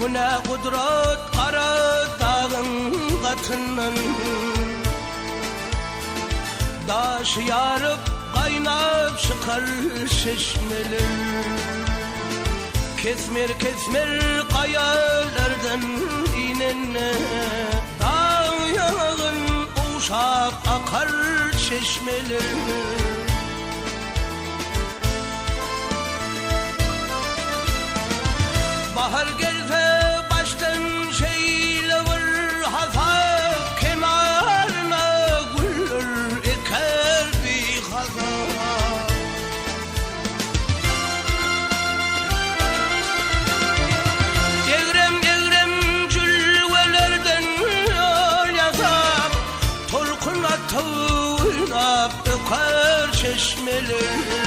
Bu ne kudret kara dağın katından, daş yarıp kaynap çıkar çeşmeler. Kesmer kesmer kayalardan inenne, dağ yağın uşak akar çeşmeler. Bahar gelse baştan şeyle vur, hazak kenarına güller eker bir hazak. Egrem egrem cülvelerden yasak, tolkun atı oynap öker çeşmeler.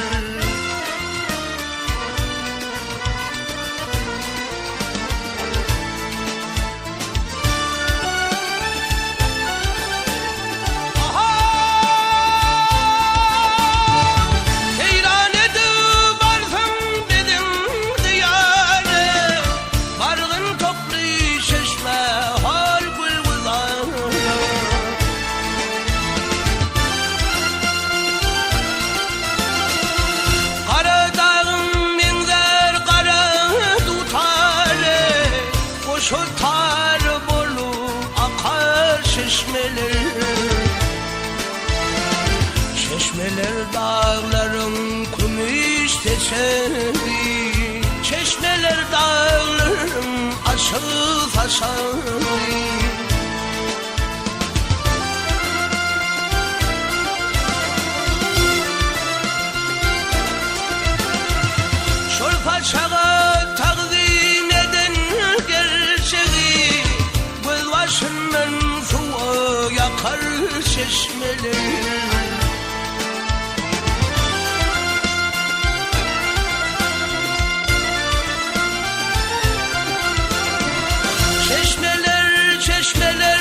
Şotar bolu akar çeşmeler. Çeşmeler dağların kumiş teşeri, çeşmeler dağların aşığı taşari. Şorpa çağa takdim eden gerçeği, göz başından suya yakar çeşmeler. Çeşmeler çeşmeler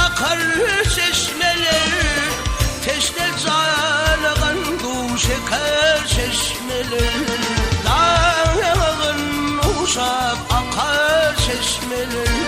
akar çeşmeler, teşne canıgan du şeker çeşmeler. Dağın uşak akar çeşmeler.